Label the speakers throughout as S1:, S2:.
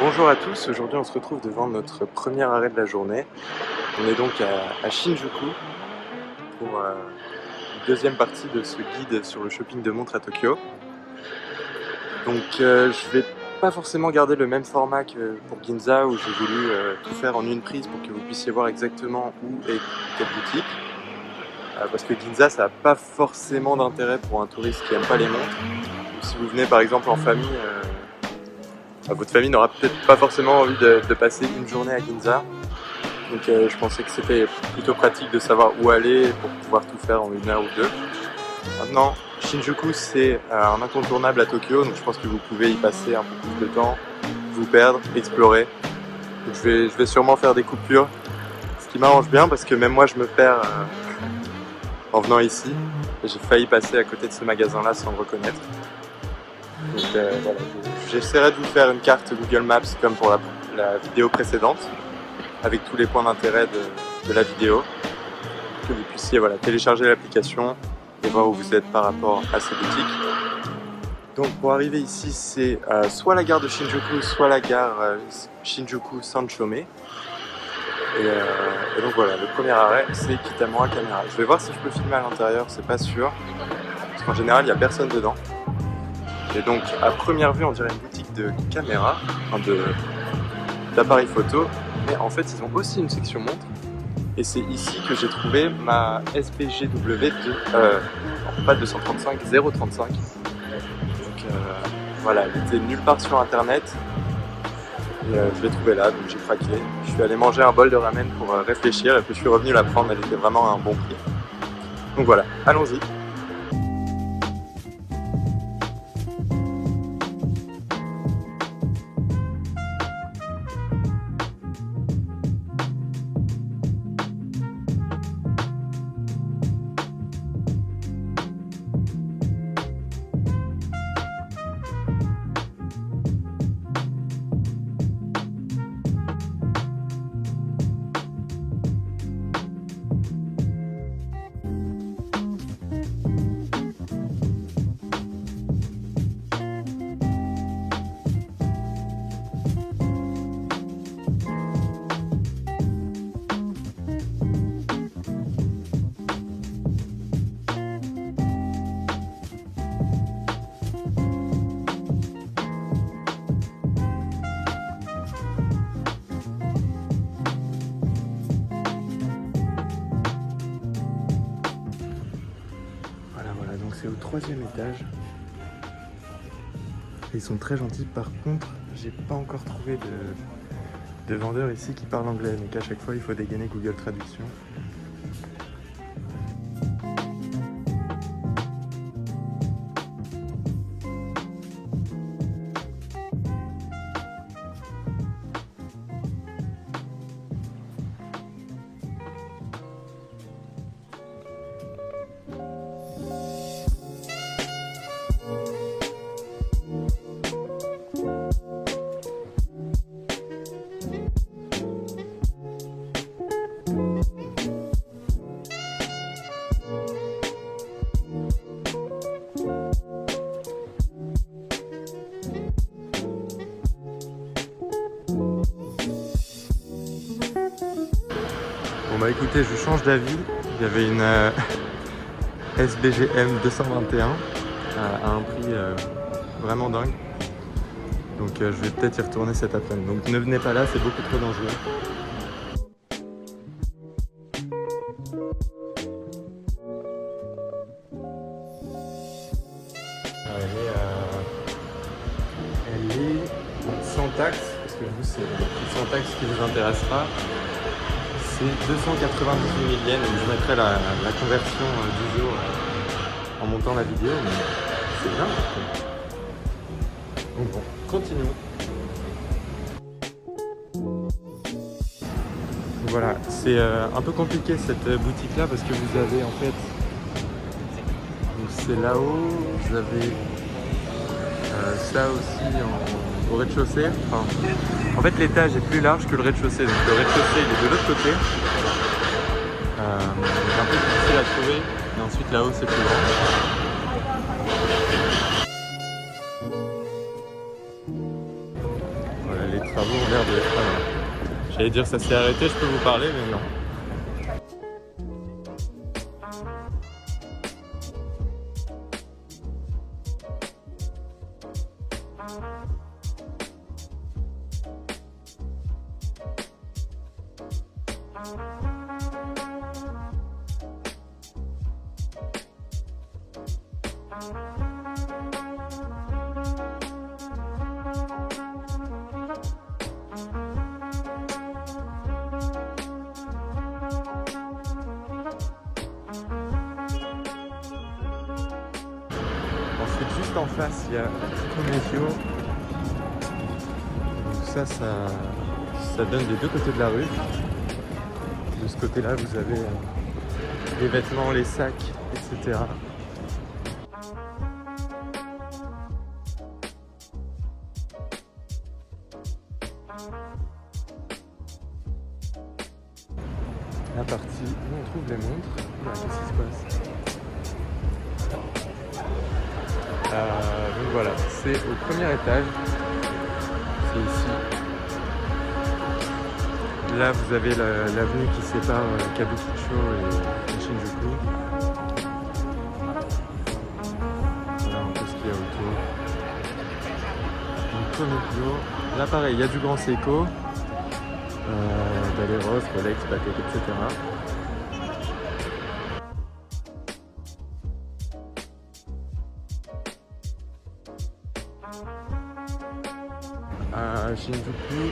S1: Bonjour à tous, aujourd'hui on se retrouve devant notre premier arrêt de la journée. On est donc à Shinjuku pour une deuxième partie de ce guide sur le shopping de montres à Tokyo. Donc je vais pas forcément garder le même format que pour Ginza où j'ai voulu tout faire en une prise pour que vous puissiez voir exactement où est quelle boutique. Parce que Ginza ça n'a pas forcément d'intérêt pour un touriste qui n'aime pas les montres. Si vous venez par exemple en famille, votre famille n'aura peut-être pas forcément envie de passer une journée à Ginza. Donc je pensais que c'était plutôt pratique de savoir où aller pour pouvoir tout faire en 1 heure ou 2. Maintenant, Shinjuku c'est un incontournable à Tokyo, donc je pense que vous pouvez y passer un peu plus de temps, vous perdre, explorer. Donc je vais sûrement faire des coupures, ce qui m'arrange bien parce que même moi je me perds en venant ici. J'ai failli passer à côté de ce magasin-là sans le reconnaître. Donc voilà, j'essaierai de vous faire une carte Google Maps comme pour la vidéo précédente, avec tous les points d'intérêt de la vidéo, que vous puissiez télécharger l'application et voir où vous êtes par rapport à ces boutiques. Donc pour arriver ici, c'est soit la gare de Shinjuku, soit la gare Shinjuku Sanchome. Et donc voilà, le premier arrêt, c'est Kitamura Camera. Je vais voir si je peux filmer à l'intérieur, c'est pas sûr, parce qu'en général, il n'y a personne dedans. Et donc, à première vue, on dirait une boutique de caméras, d'appareils photo, mais en fait, ils ont aussi une section montre. Et c'est ici que j'ai trouvé ma SBGW pas 235, 035. Donc voilà, elle était nulle part sur internet. Et je l'ai trouvée là, donc j'ai craqué. Je suis allé manger un bol de ramen pour réfléchir, et puis je suis revenu la prendre, elle était vraiment à un bon prix. Donc voilà, allons-y. Donc c'est au 3e étage. Ils sont très gentils. Par contre, j'ai pas encore trouvé de vendeur ici qui parle anglais. Donc à chaque fois, il faut dégainer Google Traduction. Bon bah écoutez, je change d'avis. Il y avait une SBGM 221 à un prix vraiment dingue. Donc je vais peut-être y retourner cet après-midi. Donc ne venez pas là, c'est beaucoup trop dangereux. Elle est sans taxe, parce que vous c'est le prix sans taxe qui vous intéressera. C'est 298 000 yens, donc je mettrai la conversion du jour en montant la vidéo, mais c'est bien. Donc bon, continuons. Voilà, c'est un peu compliqué cette boutique là parce que vous avez en fait, c'est là-haut, vous avez ça aussi au rez-de-chaussée. Enfin, en fait l'étage est plus large que le rez-de-chaussée, donc le rez-de-chaussée il est de l'autre côté. C'est un peu difficile à trouver, et ensuite là-haut c'est plus grand. les travaux ont l'air de... Ah non. J'allais dire ça s'est arrêté, je peux vous parler, mais non. Ensuite, juste en face, il y a Comegio. Donc ça donne des deux côtés de la rue. De ce côté-là, vous avez les vêtements, les sacs, etc. La partie où on trouve les montres. Qu'est-ce qui se passe? Donc voilà, c'est au premier étage. C'est ici. Là, vous avez l'avenue qui sépare Kabukicho et Shinjuku. Voilà un peu ce qu'il y a autour. Donc, Comegyo. Là, pareil, il y a du Grand Seiko. Daleros, Rolex, Patek, etc. À Shinjuku,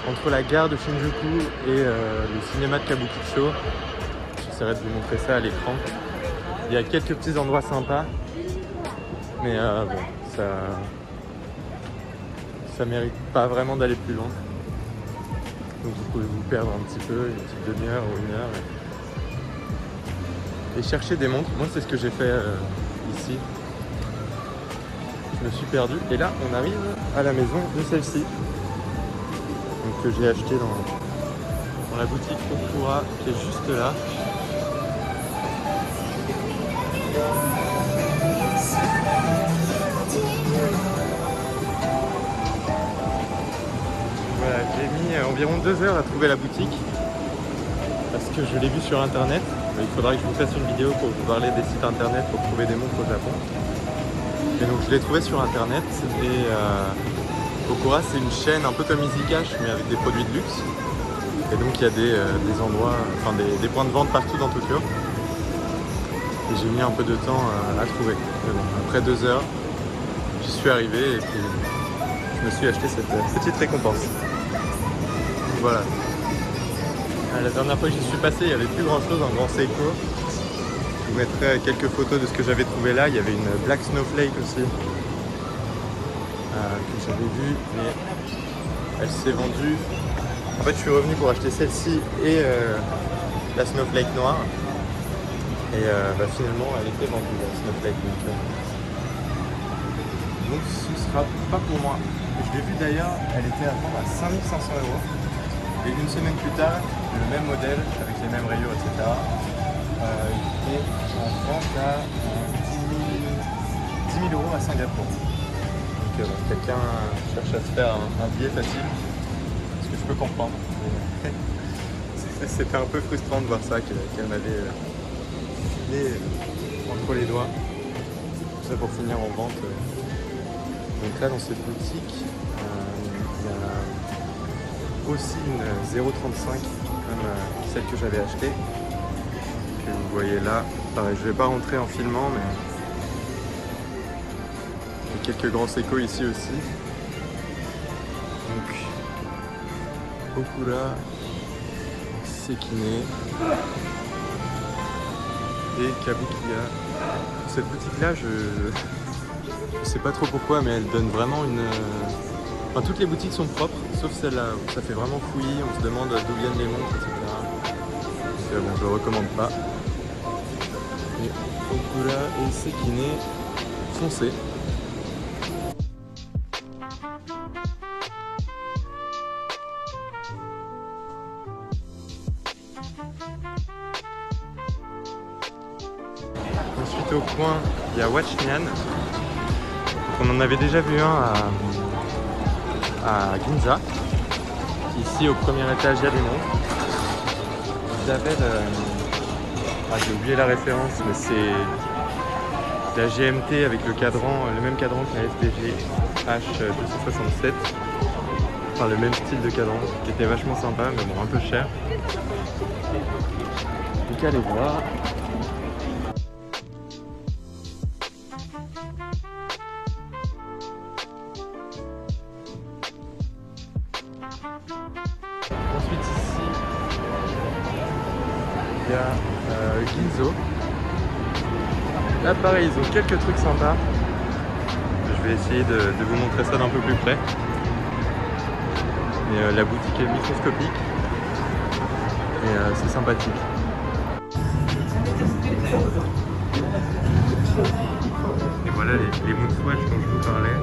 S1: entre la gare de Shinjuku et le cinéma de Kabukicho, j'essaierai de vous montrer ça à l'écran. Il y a quelques petits endroits sympas, mais bon, ça mérite pas vraiment d'aller plus loin. Donc vous pouvez vous perdre un petit peu, une petite demi-heure ou une heure. Et chercher des montres. Moi, c'est ce que j'ai fait ici. Je me suis perdu. Et là, on arrive à la maison de celle-ci. Donc que j'ai acheté dans la boutique Okura qui est juste là. Voilà, j'ai mis environ 2 heures à trouver la boutique parce que je l'ai vue sur internet. Il faudra que je vous fasse une vidéo pour vous parler des sites internet pour trouver des montres au Japon. Et donc je l'ai trouvé sur internet et Okura c'est une chaîne un peu comme Easy Cash mais avec des produits de luxe. Et donc il y a des endroits, enfin des points de vente partout dans Tokyo. Et j'ai mis un peu de temps à trouver. Mais bon, après 2 heures, j'y suis arrivé et puis je me suis acheté cette petite récompense. Donc voilà. La dernière fois que j'y suis passé, il n'y avait plus grand chose en Grand Seiko. Je vous mettrai quelques photos de ce que j'avais trouvé là. Il y avait une Black Snowflake aussi que j'avais vue, mais elle s'est vendue. En fait, je suis revenu pour acheter celle-ci et la Snowflake noire. Et finalement, elle était vendue la Snowflake. Donc ce sera pas pour moi. Je l'ai vue d'ailleurs, elle était à vendre à 5 500 €. Et une semaine plus tard, le même modèle avec les mêmes rayures, etc. Est en vente à 10 000 € à Singapour. Donc quelqu'un cherche à se faire un billet facile, ce que je peux comprendre. C'était un peu frustrant de voir ça, qu'elle m'avait filé entre les doigts. Tout ça pour finir en vente. Donc là, dans cette boutique, il y a aussi une 0,35 comme celle que j'avais achetée. Que vous voyez là. Pareil, je ne vais pas rentrer en filmant, mais il y a quelques grands Seiko ici aussi. Donc, Okura, Sekine et Kabukiya. Cette boutique-là, je sais pas trop pourquoi, mais elle donne vraiment une... Enfin, toutes les boutiques sont propres, sauf celle-là où ça fait vraiment fouillis, on se demande d'où viennent les montres, etc. Donc bon, je le recommande pas. Et Okura et Sekine, foncez. Ensuite au coin, il y a Watchnian. On en avait déjà vu un à Ginza. Ici au premier étage il y a des montres. Ils avaient j'ai oublié la référence, mais c'est la GMT avec le cadran, le même cadran que la SBG H267. Enfin le même style de cadran qui était vachement sympa mais bon un peu cher. Donc allez voir. Ensuite ici il y a Ginzo. Là pareil ils ont quelques trucs sympas. Je vais essayer de vous montrer ça d'un peu plus près. Mais la boutique est microscopique et c'est sympathique. Et voilà les Moonswatch dont je vous parlais.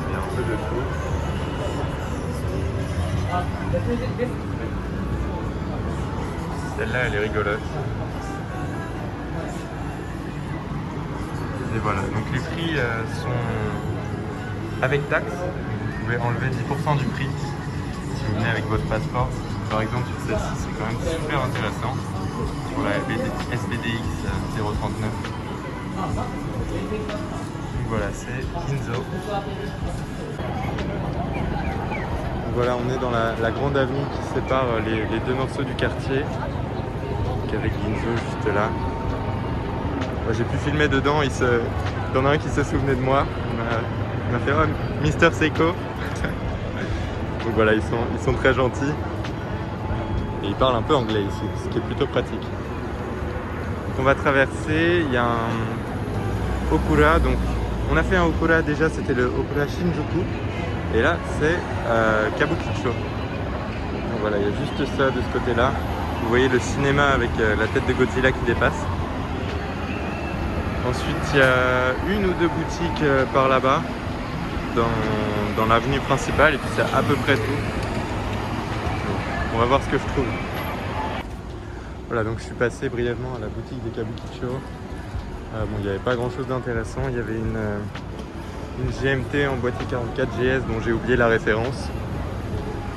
S1: Il y a un peu de tout. Celle-là elle est rigolote. Et voilà, donc les prix sont avec taxe. Vous pouvez enlever 10% du prix si vous venez avec votre passeport. Par exemple sur celle-ci c'est quand même super intéressant. Sur la SBDX 039. Donc voilà, c'est Ginzo. Donc voilà, on est dans la grande avenue qui sépare les deux morceaux du quartier. Donc avec Ginzo juste là. Moi, j'ai pu filmer dedans, il y en a un qui se souvenait de moi. Il m'a fait oh, Mister Seiko. Donc voilà, ils sont très gentils. Et ils parlent un peu anglais ici, ce qui est plutôt pratique. Donc on va traverser, il y a un Okura. Donc on a fait un Okura déjà, c'était le Okura Shinjuku. Et là c'est Kabukicho. Donc voilà, il y a juste ça de ce côté-là. Vous voyez le cinéma avec la tête de Godzilla qui dépasse. Ensuite il y a une ou deux boutiques par là-bas dans l'avenue principale et puis c'est à peu près tout. Donc, on va voir ce que je trouve. Voilà, donc je suis passé brièvement à la boutique des Kabukicho. Bon, il n'y avait pas grand chose d'intéressant. Il y avait une GMT en boîtier 44 GS dont j'ai oublié la référence.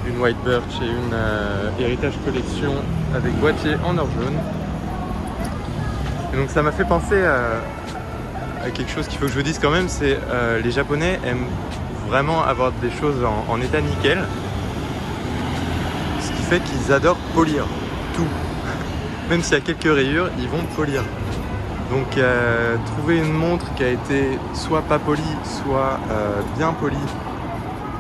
S1: Une White Birch et une Héritage Collection avec boîtier en or jaune. Et donc ça m'a fait penser à quelque chose qu'il faut que je vous dise quand même, c'est les Japonais aiment vraiment avoir des choses en état nickel. Ce qui fait qu'ils adorent polir tout. Même s'il y a quelques rayures, ils vont polir. Donc trouver une montre qui a été soit pas polie, soit bien polie,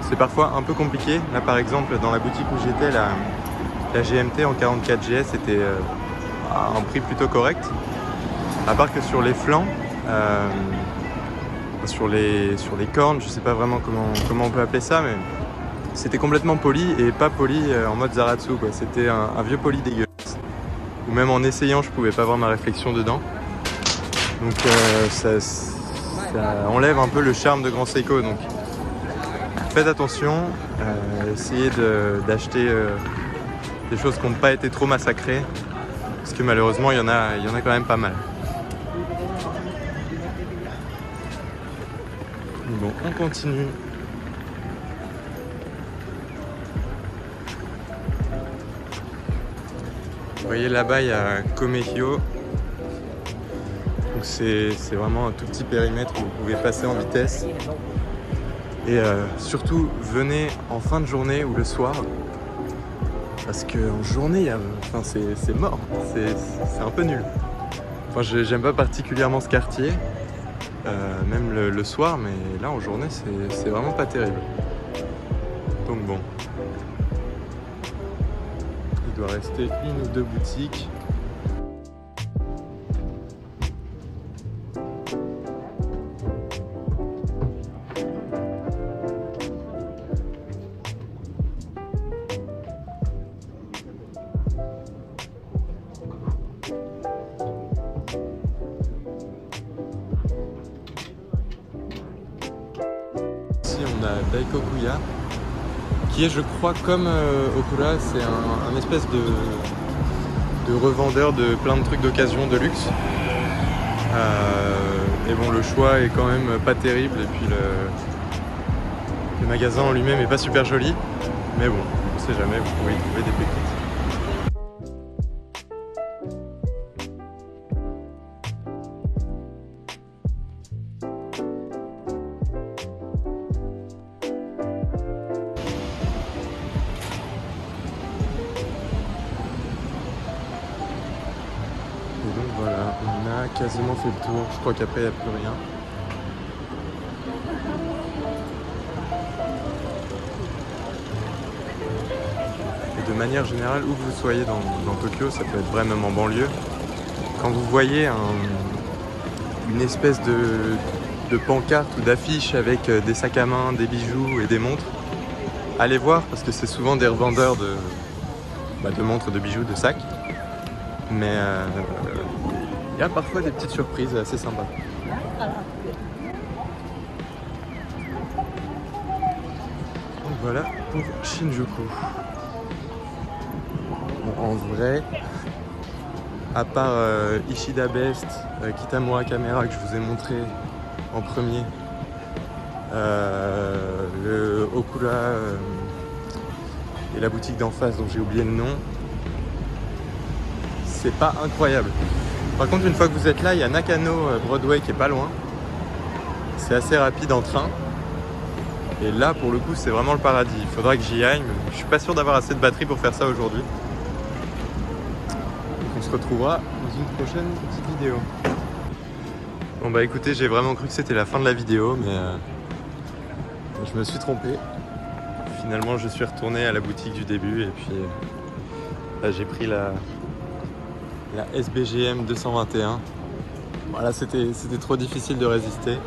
S1: c'est parfois un peu compliqué. Là par exemple dans la boutique où j'étais, la GMT en 44 GS était à un prix plutôt correct. À part que sur les flancs, sur les cornes, je sais pas vraiment comment on peut appeler ça, mais c'était complètement poli et pas poli en mode Zaratsu quoi. C'était un vieux poli dégueulasse. Ou même en essayant, je pouvais pas voir ma réflexion dedans. Donc ça enlève un peu le charme de Grand Seiko. Donc faites attention, essayez d'acheter des choses qui n'ont pas été trop massacrées, parce que malheureusement il y en a quand même pas mal. Bon, on continue. Vous voyez là-bas il y a Komehyo. Donc c'est vraiment un tout petit périmètre où vous pouvez passer en vitesse. Et surtout venez en fin de journée ou le soir. Parce qu'en journée, c'est mort. C'est un peu nul. Enfin, j'aime pas particulièrement ce quartier. Même le soir, mais là en journée c'est vraiment pas terrible. Donc bon, il doit rester une ou deux boutiques. On a Daikokuya qui est, je crois, comme Okura, c'est un espèce de revendeur de plein de trucs d'occasion de luxe. Et bon, le choix est quand même pas terrible et puis le magasin en lui-même est pas super joli. Mais bon, on sait jamais, vous pouvez y trouver des pépites. Et donc voilà, on a quasiment fait le tour. Je crois qu'après il n'y a plus rien. Et de manière générale, où que vous soyez dans Tokyo, ça peut être vrai même en banlieue, quand vous voyez une espèce de pancarte ou d'affiche avec des sacs à main, des bijoux et des montres, allez voir parce que c'est souvent des revendeurs de montres, de bijoux, de sacs. Mais il y a parfois des petites surprises assez sympas. Donc voilà pour Shinjuku. Bon, en vrai, à part Ishida Best, Kitamura Camera que je vous ai montré en premier, le Okura et la boutique d'en face dont j'ai oublié le nom, c'est pas incroyable. Par contre, une fois que vous êtes là, il y a Nakano Broadway qui est pas loin. C'est assez rapide en train. Et là, pour le coup, c'est vraiment le paradis. Il faudra que j'y aille, mais je suis pas sûr d'avoir assez de batterie pour faire ça aujourd'hui. Donc on se retrouvera dans une prochaine petite vidéo. Bon bah écoutez, j'ai vraiment cru que c'était la fin de la vidéo, mais je me suis trompé. Finalement, je suis retourné à la boutique du début et puis là, j'ai pris la SBGM 221. Voilà, c'était trop difficile de résister.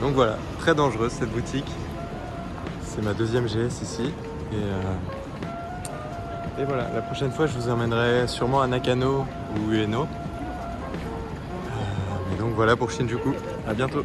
S1: Donc voilà, très dangereuse cette boutique. C'est ma deuxième GS ici. Et voilà, la prochaine fois je vous emmènerai sûrement à Nakano ou Ueno. Mais donc voilà pour Shinjuku. À bientôt.